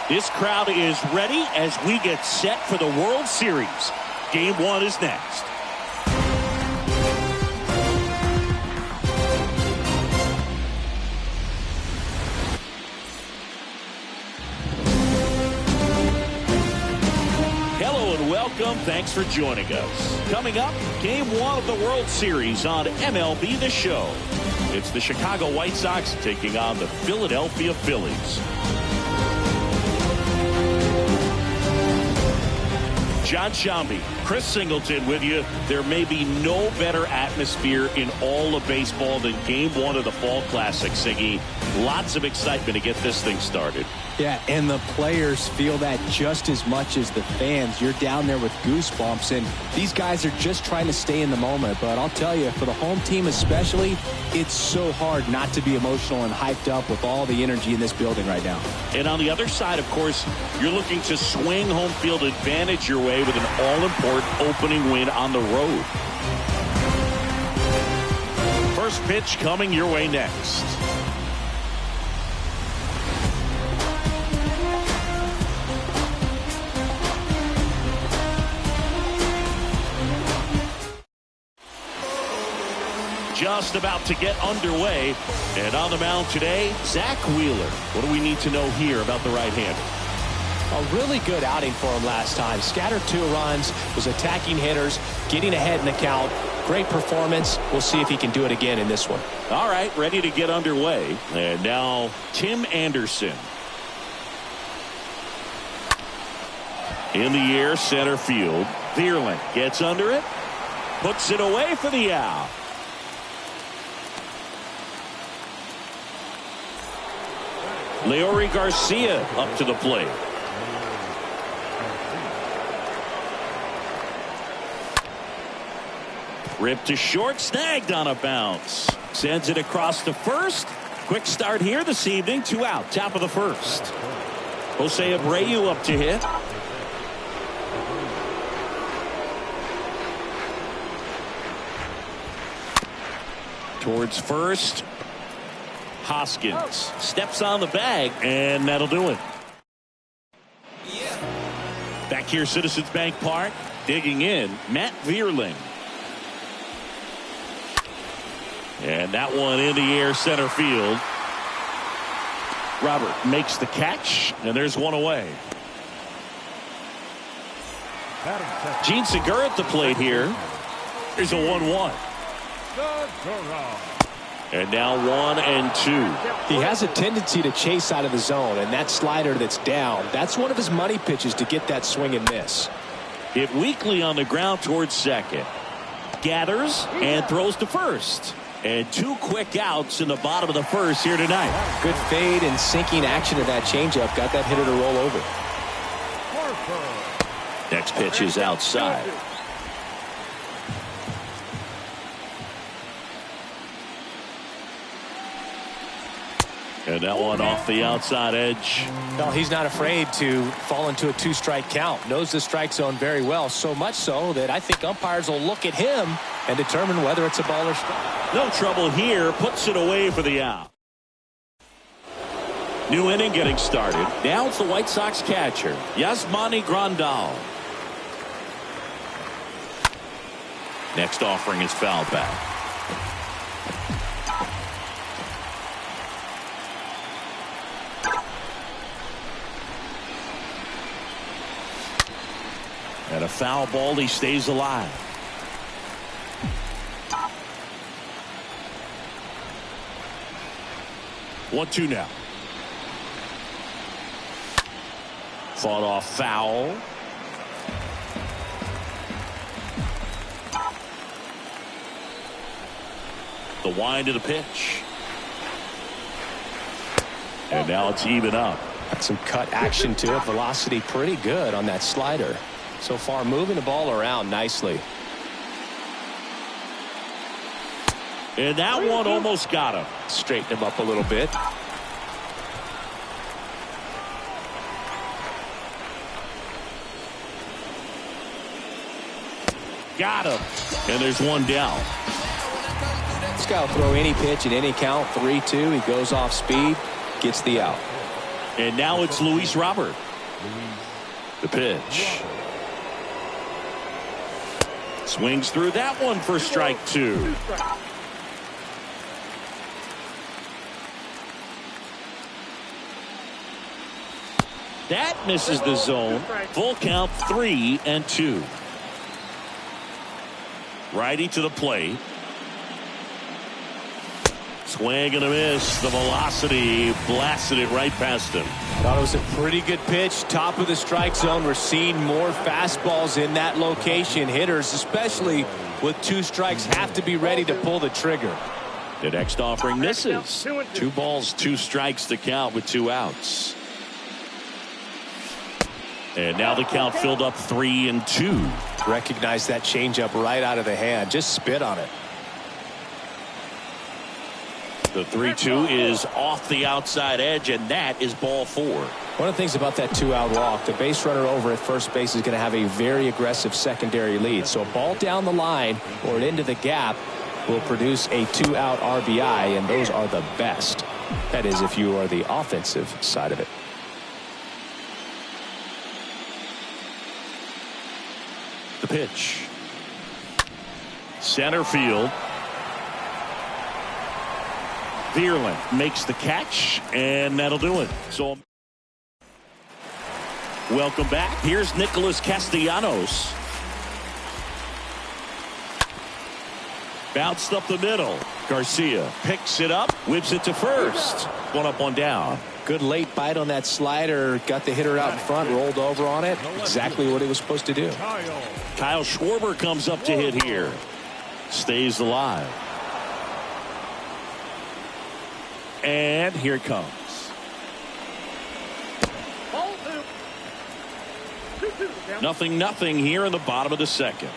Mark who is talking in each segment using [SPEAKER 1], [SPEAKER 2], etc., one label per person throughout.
[SPEAKER 1] This crowd is ready as we get set for the World Series. Game 1 is next. Hello and welcome. Thanks for joining us. Coming up, Game 1 of the World Series on MLB The Show. It's the Chicago White Sox taking on the Philadelphia Phillies. John Shambi, Chris Singleton with you. There may be no better atmosphere in all of baseball than Game 1 of the Fall Classic, Siggy. Lots of excitement to get this thing started.
[SPEAKER 2] Yeah, and the players feel that just as much as the fans. You're down there with goosebumps, and these guys are just trying to stay in the moment. But I'll tell you, for the home team especially, it's so hard not to be emotional and hyped up with all the energy in this building right now. And on the other side, of course, you're looking to swing home field advantage your way with an all-important opening win on the road. First pitch coming your way next. Just about to get underway, and on the mound today, Zach Wheeler. What do we need to know here about the right-hander?
[SPEAKER 3] A really good outing for him last time. Scattered 2 runs, was attacking hitters, getting ahead in the count. Great performance. We'll see if he can do it again in this one.
[SPEAKER 1] All right, ready to get underway. And now Tim Anderson. In the air, center field. Vierling gets under it, puts it away for the out. Leori Garcia up to the plate. Ripped to short, snagged on a bounce. Sends it across to first. Quick start here this evening. 2 out, top of the first. Jose Abreu up to hit. Towards first. Hoskins steps on the bag, and that'll do it. Back here, Citizens Bank Park, digging in, Matt Vierling. And that one in the air, center field. Robert makes the catch, and there's one away. Gene Segura at the plate here. Here's a 1-1. And now 1-2.
[SPEAKER 3] He has a tendency to chase out of the zone, and that slider that's down, that's one of his money pitches to get that swing and miss.
[SPEAKER 1] Hit weakly on the ground towards second. Gathers and throws to first. And 2 quick outs in the bottom of the first here tonight.
[SPEAKER 3] Good fade and sinking action of that changeup. Got that hitter to roll over.
[SPEAKER 1] Next pitch is outside. And that one off the outside edge.
[SPEAKER 3] Well, he's not afraid to fall into a 2-strike count. Knows the strike zone very well, so much so that I think umpires will look at him and determine whether it's a ball or strike.
[SPEAKER 1] No trouble here. Puts it away for the out. New inning getting started. Now it's the White Sox catcher, Yasmani Grandal. Next offering is foul back. And a foul ball, he stays alive. One, 2 now. Fought off foul. The wind of the pitch. And now it's even up.
[SPEAKER 3] Got some cut action to it. Velocity pretty good on that slider. So far, moving the ball around nicely.
[SPEAKER 1] And that one almost got him.
[SPEAKER 3] Straighten him up a little bit.
[SPEAKER 1] Got him. And there's one down.
[SPEAKER 3] This guy will throw any pitch at any count. 3-2. He goes off speed. Gets the out.
[SPEAKER 1] And now it's Luis Robert. The pitch. Swings through that one for strike 2. That misses the zone. Full count, 3-2. Righty to the plate. Swing and a miss. The velocity blasted it right past him.
[SPEAKER 3] Thought it was a pretty good pitch. Top of the strike zone. We're seeing more fastballs in that location. Hitters, especially with 2 strikes, have to be ready to pull the trigger.
[SPEAKER 1] The next offering misses. 2 balls, 2 strikes to count with 2 outs. And now the count filled up 3-2.
[SPEAKER 3] Recognize that changeup right out of the hand. Just spit on it.
[SPEAKER 1] The 3-2 is off the outside edge, and that is ball 4.
[SPEAKER 3] One of the things about that 2-out walk, the base runner over at first base is going to have a very aggressive secondary lead. So a ball down the line or into the gap will produce a 2-out RBI, and those are the best. That is, if you are the offensive side of it.
[SPEAKER 1] The pitch. Center field. Vierland makes the catch, and that'll do it. So, welcome back. Here's Nicholas Castellanos. Bounced up the middle. Garcia picks it up, whips it to first. 1 up, 1 down.
[SPEAKER 3] Good late bite on that slider. Got the hitter out in front, rolled over on it. Exactly what he was supposed to do.
[SPEAKER 1] Kyle Schwarber comes up to hit here. Stays alive. And here it comes. Nothing here in the bottom of the second.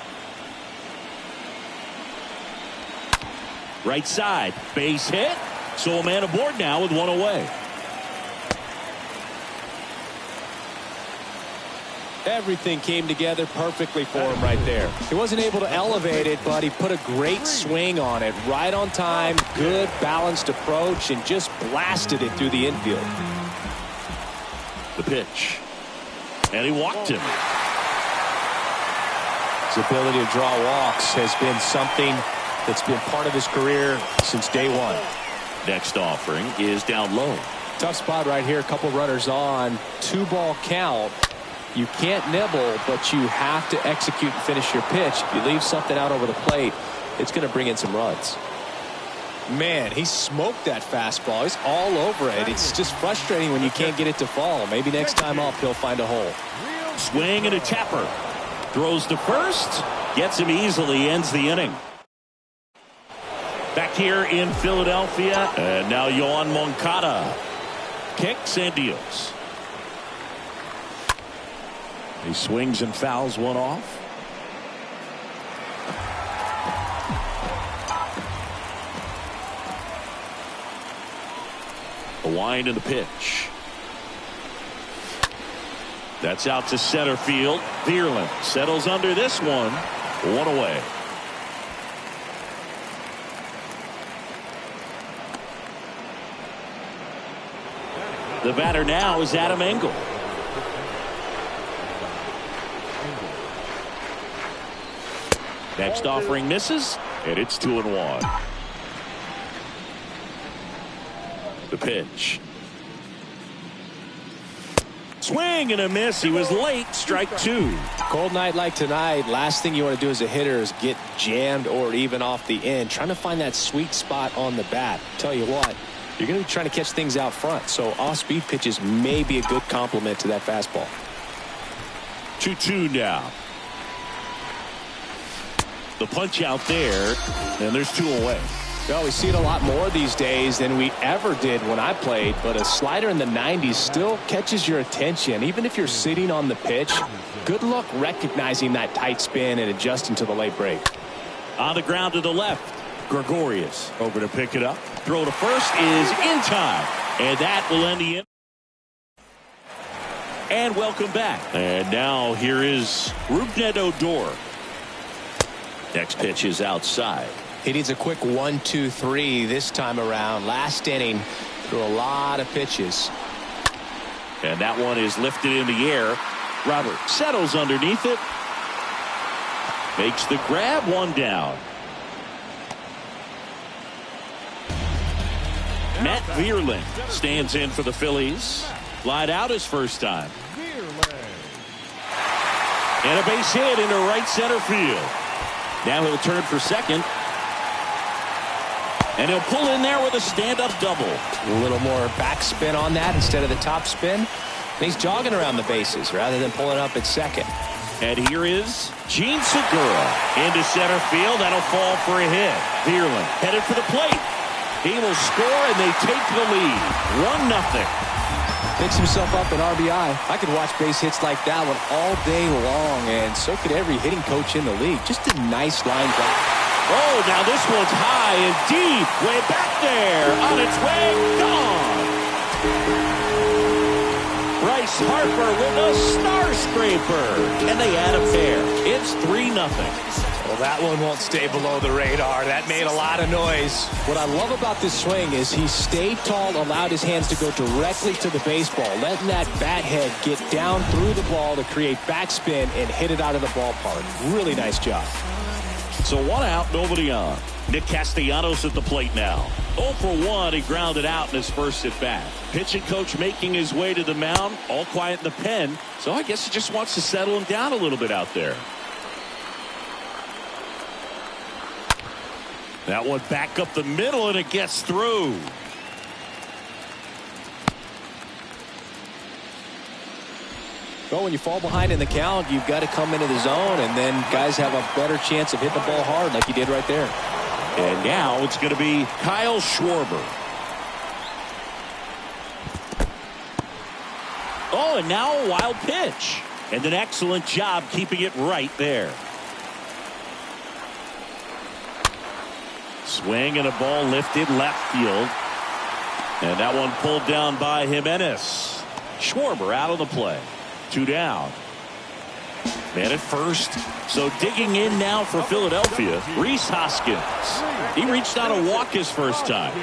[SPEAKER 1] Right side, base hit. So a man aboard now with 1 away.
[SPEAKER 3] Everything came together perfectly for him right there. He wasn't able to elevate it, but he put a great swing on it. Right on time, good balanced approach, and just blasted it through the infield.
[SPEAKER 1] The pitch. And he walked him.
[SPEAKER 3] His ability to draw walks has been something that's been part of his career since day 1.
[SPEAKER 1] Next offering is down low.
[SPEAKER 3] Tough spot right here. A couple runners on. 2-ball count. You can't nibble, but you have to execute and finish your pitch. If you leave something out over the plate, it's going to bring in some runs. Man, he smoked that fastball. He's all over it. It's just frustrating when you can't get it to fall. Maybe next time up, he'll find a hole.
[SPEAKER 1] Swing and a tapper. Throws to first. Gets him easily. Ends the inning. Back here in Philadelphia. And now Yoan Moncada. Kicks and deals. He swings and fouls one off. A wind in the pitch. That's out to center field. Vierland settles under this one. 1 away. The batter now is Adam Engel. Next offering misses, and it's 2-1. The pitch. Swing and a miss. He was late. Strike 2.
[SPEAKER 3] Cold night like tonight, last thing you want to do as a hitter is get jammed or even off the end. Trying to find that sweet spot on the bat. Tell you what, you're going to be trying to catch things out front. So off-speed pitches may be a good complement to that fastball.
[SPEAKER 1] 2-2 now. The punch out there, and there's 2 away.
[SPEAKER 3] Well, we see it a lot more these days than we ever did when I played, but a slider in the 90s still catches your attention. Even if you're sitting on the pitch, good luck recognizing that tight spin and adjusting to the late break.
[SPEAKER 1] On the ground to the left, Gregorius over to pick it up. Throw to first is in time, and that will end the inning. And welcome back. And now here is Rougned Odor. Next pitch is outside.
[SPEAKER 3] He needs a quick 1-2-3 this time around. Last inning, threw a lot of pitches.
[SPEAKER 1] And that one is lifted in the air. Robert settles underneath it. Makes the grab, one down. Matt Vierling stands in for the Phillies. Lied out his first time. And a base hit into right center field. Now he'll turn for second. And he'll pull in there with a stand-up double.
[SPEAKER 3] A little more backspin on that instead of the top spin. And he's jogging around the bases rather than pulling up at second.
[SPEAKER 1] And here is Gene Segura into center field. That'll fall for a hit. Vierling headed for the plate. He will score, and they take the lead. 1-0.
[SPEAKER 2] Picks himself up an RBI. I could watch base hits like that one all day long, and so could every hitting coach in the league. Just a nice line drive.
[SPEAKER 1] Oh, now this one's high and deep. Way back there. On its way. Gone. Bryce Harper with a star scraper. And they add a pair. It's 3-0.
[SPEAKER 3] Well, that one won't stay below the radar. That made a lot of noise.
[SPEAKER 2] What I love about this swing is he stayed tall, allowed his hands to go directly to the baseball, letting that bat head get down through the ball to create backspin and hit it out of the ballpark. Really nice job.
[SPEAKER 1] So 1 out, nobody on. Nick Castellanos at the plate now. 0 for 1, he grounded out in his first at bat. Pitching coach making his way to the mound, all quiet in the pen. So I guess he just wants to settle him down a little bit out there. That one back up the middle, and it gets through.
[SPEAKER 2] Well, when you fall behind in the count, you've got to come into the zone, and then guys have a better chance of hitting the ball hard like he did right there.
[SPEAKER 1] And now it's going to be Kyle Schwarber. Oh, and now a wild pitch. And an excellent job keeping it right there. Swing and a ball lifted left field. And that one pulled down by Jimenez. Schwarber out of the play. 2 down. Man at first. So digging in now for Philadelphia, Rhys Hoskins. He reached out a walk his first time.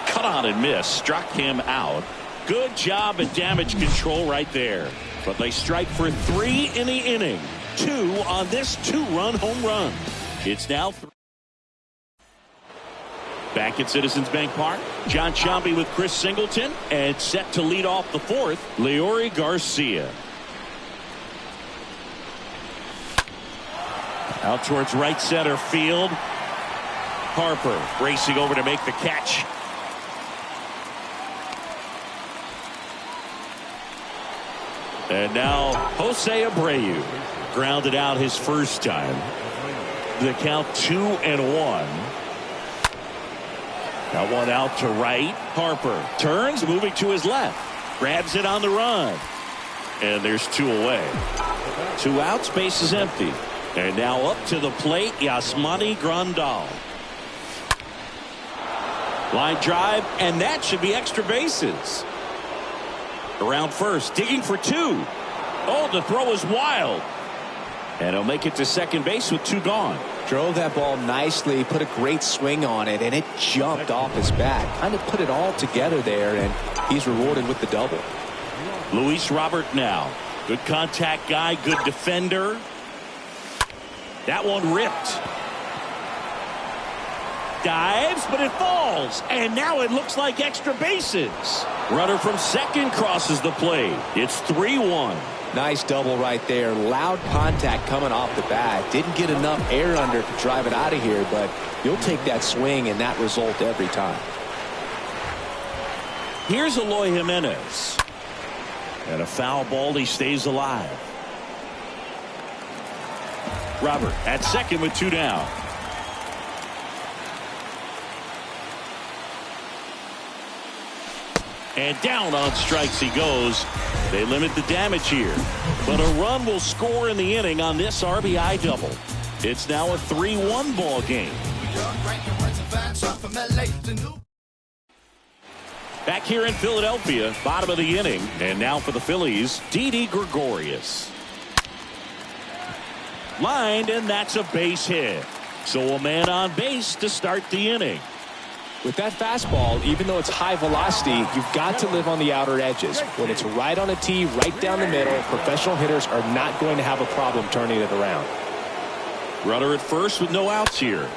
[SPEAKER 1] Cut on and miss. Struck him out. Good job at damage control right there. But they strike for 3 in the inning. 2 on this 2-run home run. It's now 3. Back at Citizens Bank Park, John Sciambi with Chris Singleton, and set to lead off the 4th, Leury Garcia. Out towards right center field. Harper racing over to make the catch. And now Jose Abreu grounded out his first time. The count 2-1. That one out to right. Harper turns, moving to his left. Grabs it on the run. And there's 2 away. 2 outs, base is empty. And now up to the plate, Yasmani Grandal. Line drive, and that should be extra bases. Around first, digging for 2. Oh, the throw is wild. And he'll make it to second base with 2 gone.
[SPEAKER 2] Drove that ball nicely, put a great swing on it, and it jumped off his bat. Kind of put it all together there, and he's rewarded with the double.
[SPEAKER 1] Luis Robert now. Good contact guy, good defender. That one ripped. Dives, but it falls. And now it looks like extra bases. Runner from second crosses the plate. It's 3-1.
[SPEAKER 2] Nice double right there. Loud contact coming off the bat. Didn't get enough air under to drive it out of here, but you'll take that swing and that result every time.
[SPEAKER 1] Here's Eloy Jimenez. And a foul ball, he stays alive. Robert at second with 2 down. And down on strikes he goes. They limit the damage here. But a run will score in the inning on this RBI double. It's now a 3-1 ball game. Back here in Philadelphia, bottom of the inning. And now for the Phillies, Didi Gregorius. Lined, and that's a base hit. So a man on base to start the inning.
[SPEAKER 2] With that fastball, even though it's high velocity, you've got to live on the outer edges. When it's right on a tee, right down the middle, professional hitters are not going to have a problem turning it around.
[SPEAKER 1] Runner at first with no outs here.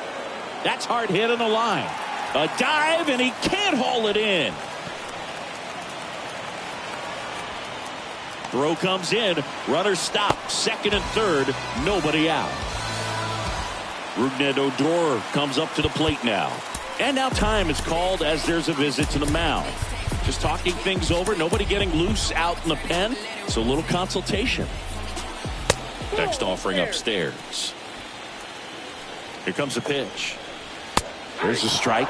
[SPEAKER 1] That's hard hit on the line. A dive, and he can't haul it in. Throw comes in. Runner stopped. Second and third. Nobody out. Rougned Odor comes up to the plate now. And now time is called as there's a visit to the mound. Just talking things over. Nobody getting loose out in the pen. So a little consultation. Next offering upstairs. Here comes the pitch. There's a strike.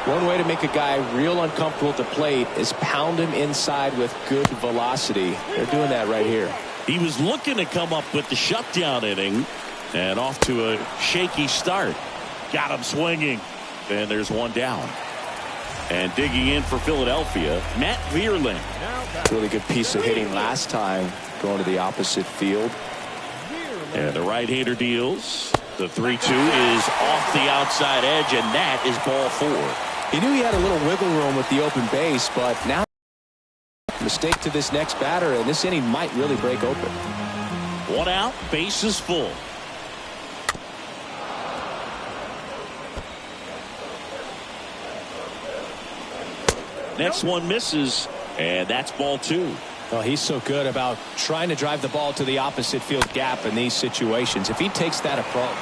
[SPEAKER 2] One way to make a guy real uncomfortable at the plate is pound him inside with good velocity. They're doing that right here.
[SPEAKER 1] He was looking to come up with the shutdown inning. And off to a shaky start. Got him swinging. And there's one down. And digging in for Philadelphia, Matt Vierling.
[SPEAKER 2] Really good piece of hitting last time, going to the opposite field.
[SPEAKER 1] And the right-hander deals. The 3-2 is off the outside edge, and that is ball 4.
[SPEAKER 2] He knew he had a little wiggle room with the open base, but now mistake to this next batter, and this inning might really break open.
[SPEAKER 1] One out, base is full. Next one misses, and that's ball 2.
[SPEAKER 2] Well, he's so good about trying to drive the ball to the opposite field gap in these situations. If he takes that approach.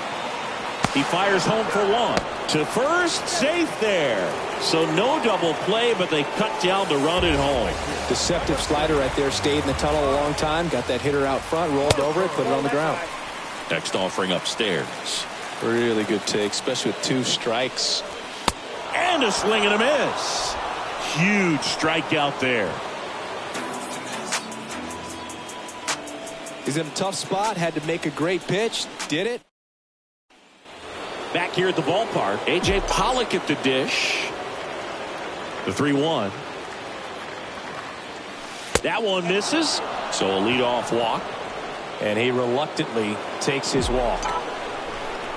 [SPEAKER 1] He fires home for one. To first, safe there. So no double play, but they cut down the run at home.
[SPEAKER 2] Deceptive slider right there. Stayed in the tunnel a long time. Got that hitter out front, rolled over it, put it on the ground.
[SPEAKER 1] Next offering upstairs.
[SPEAKER 2] Really good take, especially with 2 strikes.
[SPEAKER 1] And a swing and a miss. Huge strikeout there.
[SPEAKER 2] He's in a tough spot. Had to make a great pitch. Did it.
[SPEAKER 1] Back here at the ballpark, A.J. Pollock at the dish. The 3-1. That one misses. So a leadoff walk.
[SPEAKER 2] And he reluctantly takes his walk.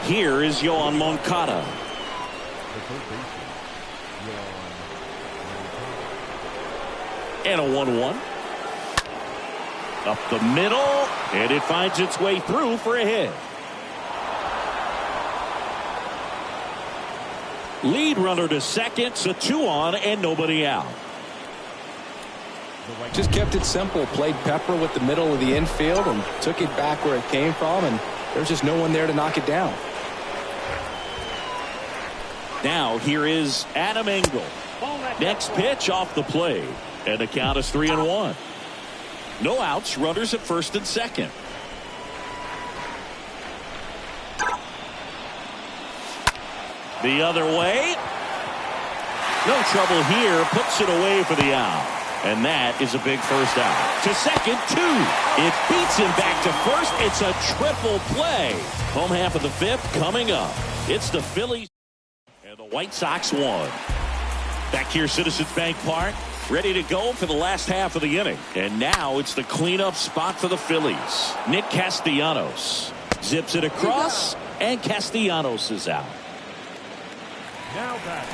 [SPEAKER 1] Here is Yoan Moncada. And a 1-1. Up the middle, and it finds its way through for a hit. Lead runner to second, so 2 on and nobody out.
[SPEAKER 2] Just kept it simple. Played pepper with the middle of the infield and took it back where it came from, and there's just no one there to knock it down.
[SPEAKER 1] Now here is Adam Engel. Next pitch off the plate, and the count is 3-1. No outs, runners at first and second. The other way. No trouble here. Puts it away for the out. And that is a big first out. To second, 2. It beats him back to first. It's a triple play. Home half of the 5th coming up. It's the Phillies and the White Sox won. Back here, Citizens Bank Park. Ready to go for the last half of the inning. And now it's the cleanup spot for the Phillies. Nick Castellanos zips it across, and Castellanos is out.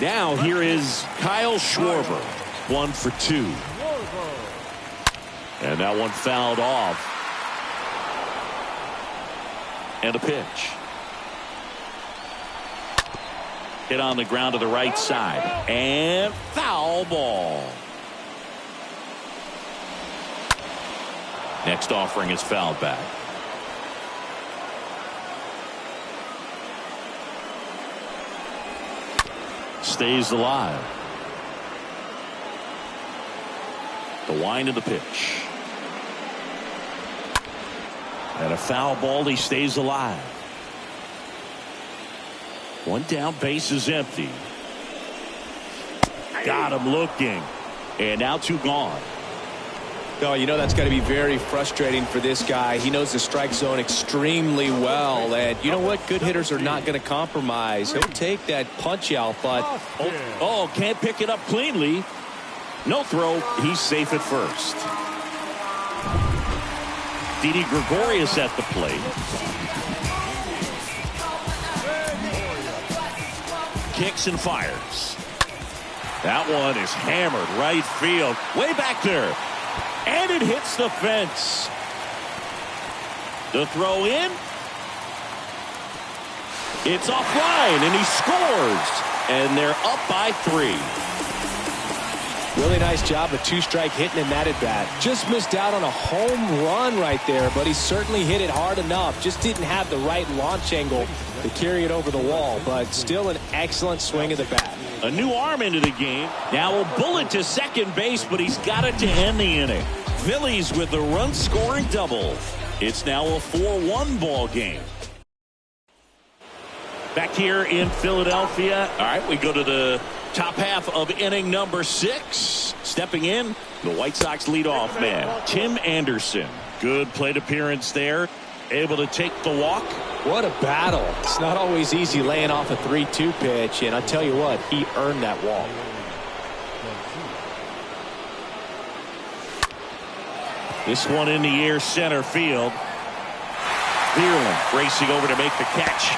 [SPEAKER 1] Now here is Kyle Schwarber. 1 for 2. And that one fouled off. And a pitch. Hit on the ground to the right side. And foul ball. Next offering is fouled back. Stays alive. The wind of the pitch. And a foul ball. He stays alive. One down, base is empty. Got him looking. And now 2 gone.
[SPEAKER 2] No, you know that's got to be very frustrating for this guy. He knows the strike zone extremely well. And you know what? Good hitters are not going to compromise. He'll take that punch out, but
[SPEAKER 1] can't pick it up cleanly. No throw. He's safe at first. Didi Gregorius at the plate. Kicks and fires. That one is hammered right field. Way back there. And it hits the fence. The throw in. It's offline, and he scores. And they're up by 3.
[SPEAKER 2] Really nice job of two-strike hitting in that at-bat. Just missed out on a home run right there, but he certainly hit it hard enough. Just didn't have the right launch angle to carry it over the wall, but still an excellent swing of the bat.
[SPEAKER 1] A new arm into the game. Now a bullet to second base, but he's got it to end the inning. Phillies with the run-scoring double. It's now a 4-1 ball game. Back here in Philadelphia. All right, we go to the top half of inning number 6. Stepping in, the White Sox leadoff man, Tim Anderson. Good plate appearance there. Able to take the walk.
[SPEAKER 2] What a battle. It's not always easy laying off a 3-2 pitch, and I tell you what, he earned that walk.
[SPEAKER 1] This one in the air, center field. Bierland racing over to make the catch.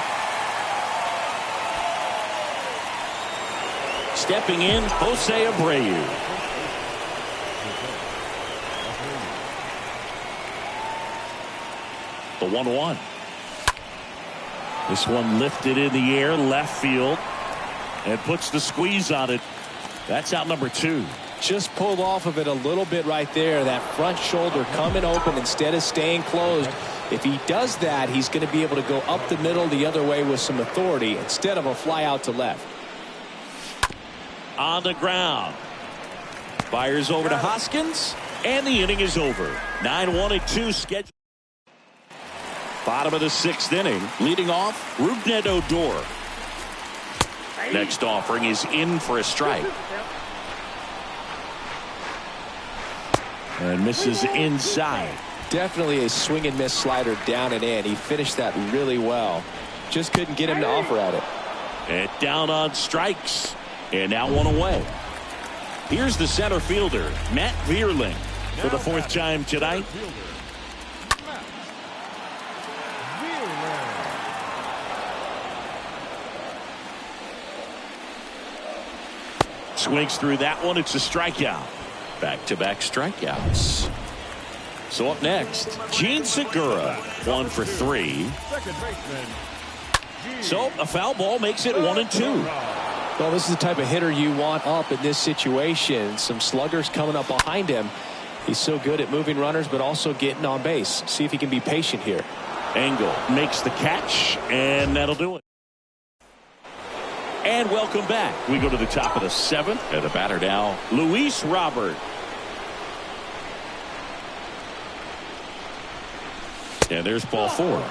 [SPEAKER 1] Stepping in, Jose Abreu. The 1-1. This one lifted in the air, left field, and puts the squeeze on it. That's out number 2.
[SPEAKER 2] Just pulled off of it a little bit right there. That front shoulder coming open instead of staying closed. If he does that, he's going to be able to go up the middle the other way with some authority instead of a fly out to left.
[SPEAKER 1] On the ground. Fires over to Hoskins, and the inning is over. 9-1-2 schedule. Bottom of the 6th inning. Leading off, Rougned Odor. Next offering is in for a strike. And misses inside.
[SPEAKER 2] Definitely a swing and miss slider down and in. He finished that really well. Just couldn't get him to offer at it.
[SPEAKER 1] And down on strikes. And now one away. Here's the center fielder, Matt Bierland, for the 4th time tonight. Swings through that one. It's a strikeout. Back-to-back strikeouts. So up next, Gene Segura, 1 for 3. So a foul ball makes it 1-2.
[SPEAKER 2] Well, this is the type of hitter you want up in this situation. Some sluggers coming up behind him. He's so good at moving runners, but also getting on base. See if he can be patient here.
[SPEAKER 1] Engel makes the catch, and that'll do it. And welcome back. We go to the top of the 7th. And the batter now, Luis Robert. And there's ball 4.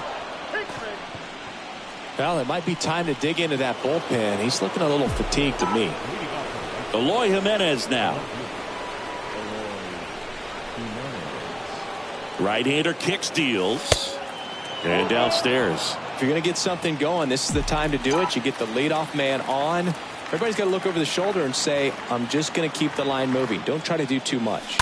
[SPEAKER 2] Well, it might be time to dig into that bullpen. He's looking a little fatigued to me.
[SPEAKER 1] Eloy Jimenez now. Right-hander kicks, deals. And downstairs.
[SPEAKER 2] If you're going to get something going, this is the time to do it. You get the leadoff man on. Everybody's got to look over the shoulder and say, I'm just going to keep the line moving. Don't try to do too much.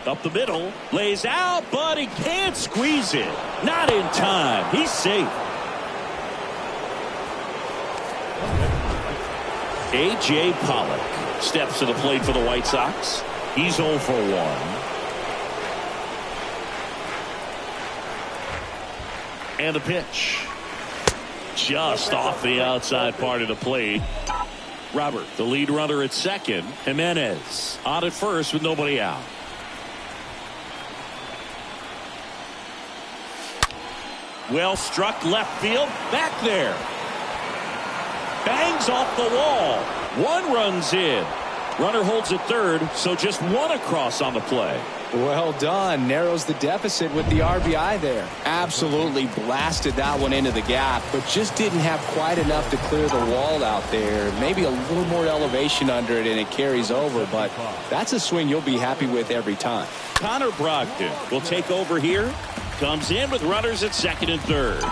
[SPEAKER 1] Up the middle. Lays out, but he can't squeeze it. Not in time. He's safe. A.J. Pollock steps to the plate for the White Sox. He's 0 for 1. And the pitch. Just off the outside part of the plate. Robert, the lead runner at second. Jimenez on at first with nobody out. Well struck left field. Back there. Bangs off the wall. 1 runs in. Runner holds at third, so just 1 across on the play.
[SPEAKER 2] Well done. Narrows the deficit with the RBI there. Absolutely blasted that one into the gap, but just didn't have quite enough to clear the wall out there. Maybe a little more elevation under it and it carries over, but that's a swing you'll be happy with every time.
[SPEAKER 1] Connor Brogdon will take over here. Comes in with runners at second and third.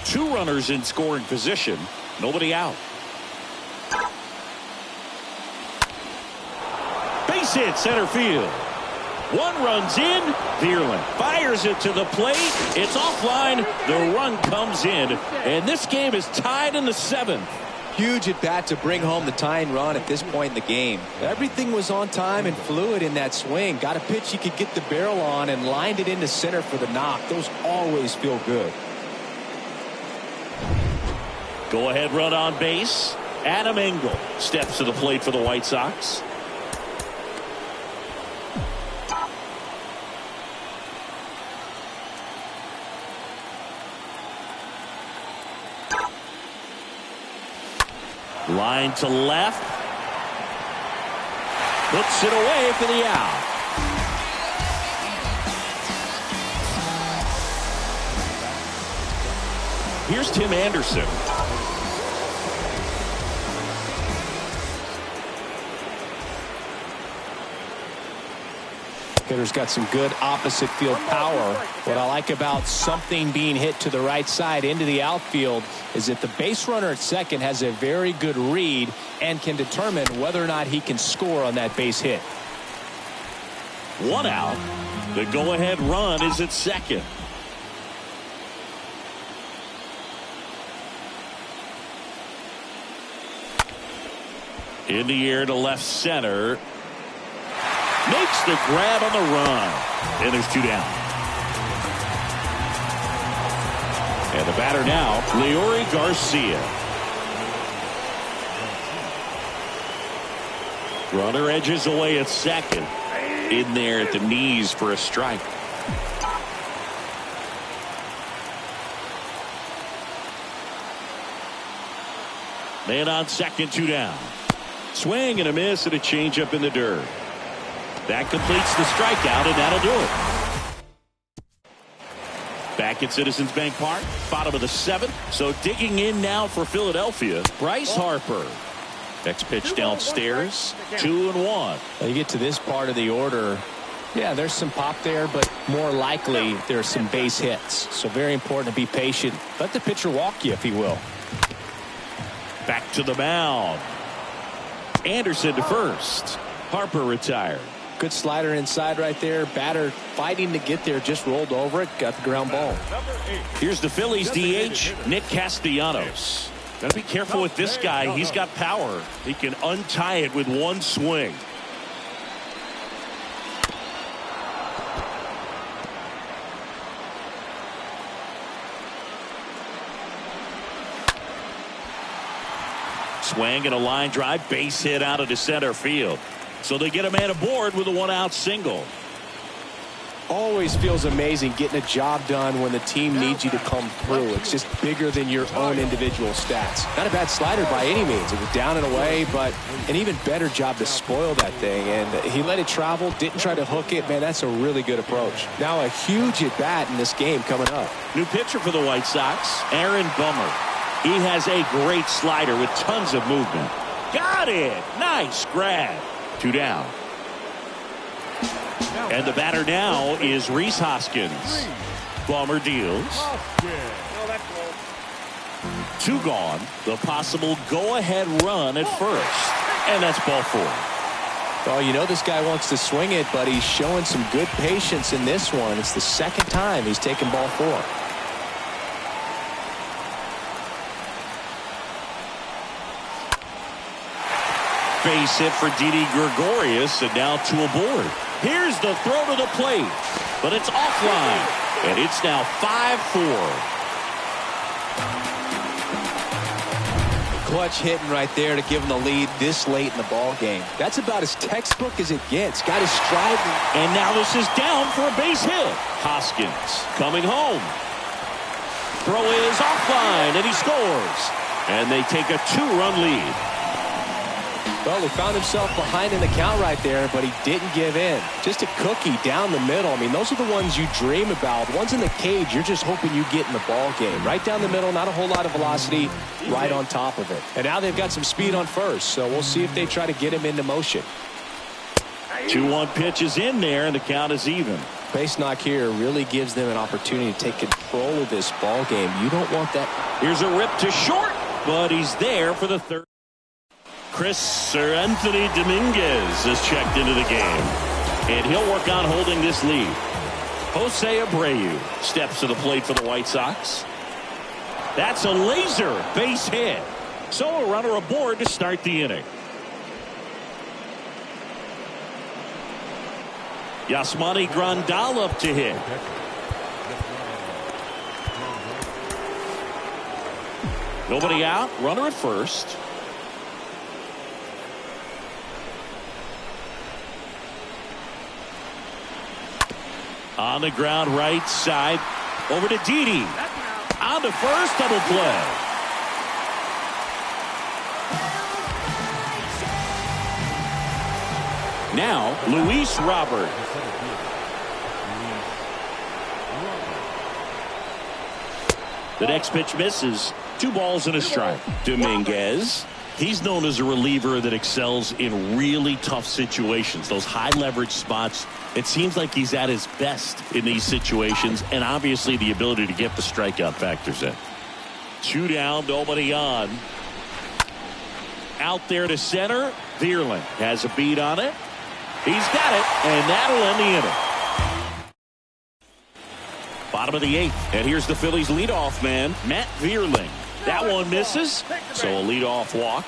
[SPEAKER 1] 2 runners in scoring position. Nobody out. Base hit center field. 1 runs in. Bierland fires it to the plate. It's offline. The run comes in. And this game is tied in the 7th.
[SPEAKER 2] Huge at bat to bring home the tying run at this point in the game. Everything was on time and fluid in that swing. Got a pitch he could get the barrel on and lined it into center for the knock. Those always feel good.
[SPEAKER 1] Go ahead run on base. Adam Engel steps to the plate for the White Sox. Line to left. Puts it away for the out. Here's Tim Anderson.
[SPEAKER 2] Hitter's got some good opposite field power. What I like about something being hit to the right side into the outfield is that the base runner at second has a very good read and can determine whether or not he can score on that base hit.
[SPEAKER 1] One out. The go-ahead run is at second. In the air to left center. Makes the grab on the run. And there's two down. And the batter now, Leori Garcia. Runner edges away at second. In there at the knees for a strike. Man on second, two down. Swing and a miss and a changeup in the dirt. That completes the strikeout, and that'll do it. Back at Citizens Bank Park, bottom of the seventh. So digging in now for Philadelphia, Bryce Harper. Next pitch downstairs, 2-1.
[SPEAKER 2] Well, you get to this part of the order. Yeah, there's some pop there, but more likely there's some base hits. So very important to be patient. Let the pitcher walk you if he will.
[SPEAKER 1] Back to the mound. Anderson to first. Harper retired.
[SPEAKER 2] Good slider inside right there. Batter fighting to get there, just rolled over it, got the ground ball.
[SPEAKER 1] Here's the Phillies DH, Nick Castellanos. Got to be careful with this guy. He's got power. He can untie it with one swing. Swing and a line drive, base hit out of the center field. So they get a man aboard with a one-out single.
[SPEAKER 2] Always feels amazing getting a job done when the team needs you to come through. It's just bigger than your own individual stats. Not a bad slider by any means. It was down and away, but an even better job to spoil that thing. And he let it travel, didn't try to hook it. Man, that's a really good approach. Now a huge at-bat in this game coming up.
[SPEAKER 1] New pitcher for the White Sox, Aaron Bummer. He has a great slider with tons of movement. Got it! Nice grab. Two down. And the batter now is Rhys Hoskins. Bummer deals. Two gone. The possible go-ahead run at first. And that's ball four.
[SPEAKER 2] Well, you know this guy wants to swing it, but he's showing some good patience in this one. It's the second time he's taken ball four.
[SPEAKER 1] Base hit for Didi Gregorius, and now two aboard. Here's the throw to the plate, but it's offline, and it's now 5-4.
[SPEAKER 2] Clutch hitting right there to give him the lead this late in the ball game. That's about as textbook as it gets. Got his stride.
[SPEAKER 1] And now this is down for a base hit. Hoskins coming home. Throw is offline, and he scores. And they take a two-run lead.
[SPEAKER 2] Well, he found himself behind in the count right there, but he didn't give in. Just a cookie down the middle. I mean, those are the ones you dream about. Ones in the cage, you're just hoping you get in the ball game. Right down the middle, not a whole lot of velocity, right on top of it. And now they've got some speed on first, so we'll see if they try to get him into motion.
[SPEAKER 1] 2-1 pitch is in there, and the count is even.
[SPEAKER 2] Base knock here really gives them an opportunity to take control of this ball game. You don't want that.
[SPEAKER 1] Here's a rip to short, but he's there for the third. Anthony Dominguez is checked into the game, and he'll work on holding this lead. Jose Abreu steps to the plate for the White Sox. That's a laser base hit. So a runner aboard to start the inning. Yasmani Grandal up to hit. Nobody out. Runner at first. On the ground right side. Over to Didi. On to first. Double play. Now Luis Robert. The next pitch misses. 2 balls and a strike. Dominguez. He's known as a reliever that excels in really tough situations. Those high leverage spots. It seems like he's at his best in these situations, and obviously the ability to get the strikeout factors in. 2 down, nobody on. Out there to center. Vierling has a beat on it. He's got it, and that'll end the inning. Bottom of the 8th, and here's the Phillies leadoff man, Matt Vierling. That one misses, so a leadoff walk.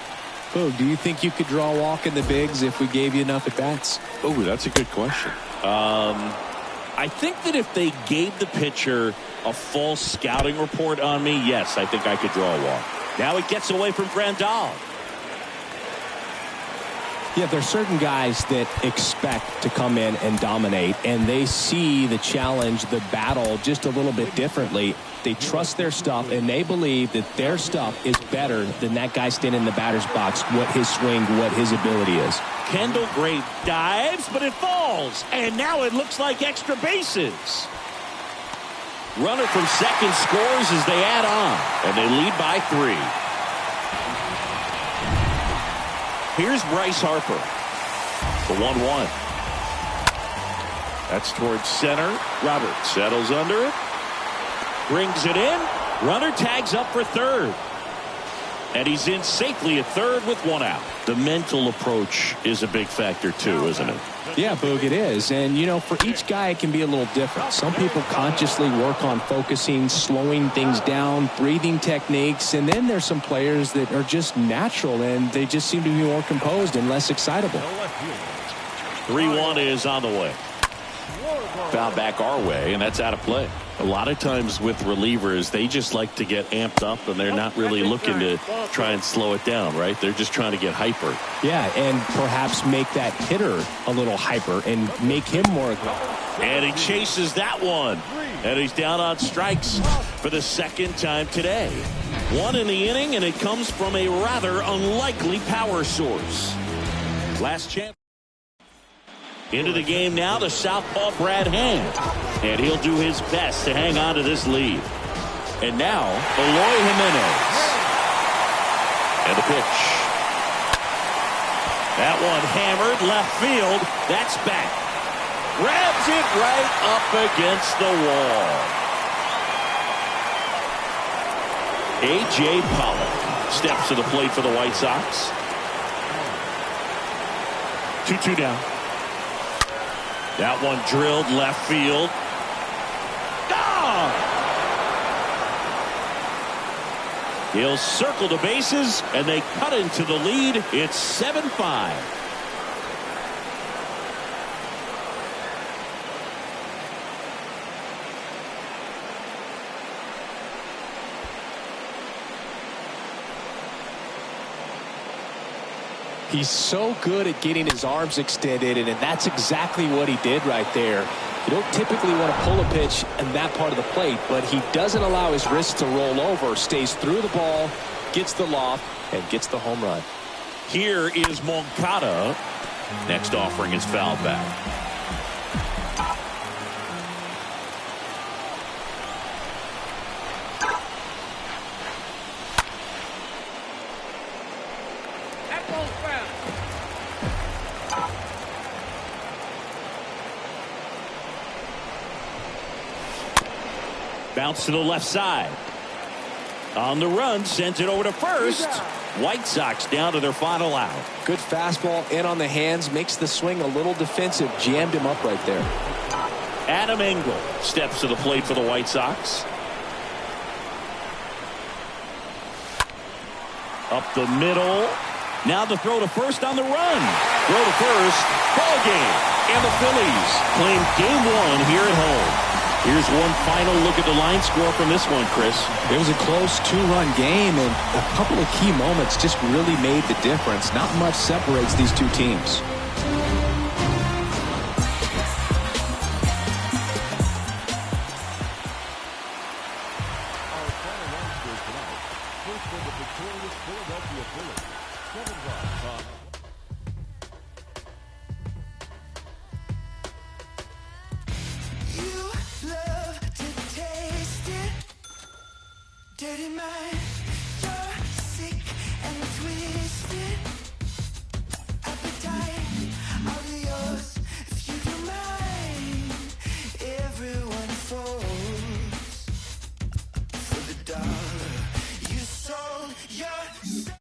[SPEAKER 2] Oh, do you think you could draw a walk in the bigs if we gave you enough at bats?
[SPEAKER 1] Oh, that's a good question. I think that if they gave the pitcher a full scouting report on me, yes, I think I could draw a walk. Now it gets away from Grandal.
[SPEAKER 2] Yeah, there's certain guys that expect to come in and dominate, and they see the challenge, the battle just a little bit differently. They trust their stuff, and they believe that their stuff is better than that guy standing in the batter's box, what his swing, what his ability is.
[SPEAKER 1] Kendall Gray dives, but it falls, and now it looks like extra bases. Runner from second scores as they add on, and they lead by 3. Here's Bryce Harper. The 1-1. That's towards center. Robert settles under it. Brings it in. Runner tags up for third. And he's in safely at third with 1 out. The mental approach is a big factor too, isn't it?
[SPEAKER 2] Yeah, Boog, it is. And, you know, for each guy, it can be a little different. Some people consciously work on focusing, slowing things down, breathing techniques. And then there's some players that are just natural, and they just seem to be more composed and less excitable.
[SPEAKER 1] 3-1 is on the way. Foul back our way, and that's out of play. A lot of times with relievers, they just like to get amped up, and they're not really looking to try and slow it down, right? They're just trying to get hyper.
[SPEAKER 2] Yeah, and perhaps make that hitter a little hyper and make him more aggressive.
[SPEAKER 1] And he chases that one. And he's down on strikes for the second time today. 1 in the inning, and it comes from a rather unlikely power source. Last chance. Into the game now, the southpaw Brad Hand. And he'll do his best to hang on to this lead. And now, Eloy Jimenez. And the pitch. That one hammered left field. That's back. Grabs it right up against the wall. A.J. Pollock steps to the plate for the White Sox. 2-2 down. That one drilled left field. Gone! He'll circle the bases, and they cut into the lead. It's 7-5.
[SPEAKER 2] He's so good at getting his arms extended, and that's exactly what he did right there. You don't typically want to pull a pitch in that part of the plate, but he doesn't allow his wrist to roll over, stays through the ball, gets the loft, and gets the home run.
[SPEAKER 1] Here is Moncada. Next offering is fouled back. Bounce to the left side. On the run, sends it over to first. White Sox down to their final out.
[SPEAKER 2] Good fastball in on the hands, makes the swing a little defensive, jammed him up right there.
[SPEAKER 1] Adam Engel steps to the plate for the White Sox. Up the middle. Now the throw to first on the run. Throw to first. Ball game. And the Phillies claim game one here at home. Here's one final look at the line score from this one, Chris.
[SPEAKER 2] It was a close 2-run game, and a couple of key moments just really made the difference. Not much separates these two teams.
[SPEAKER 4] Dirty mind, you're sick and twisted. Appetite, all yours, if you don't mind. Everyone falls for the dollar you sold yourself.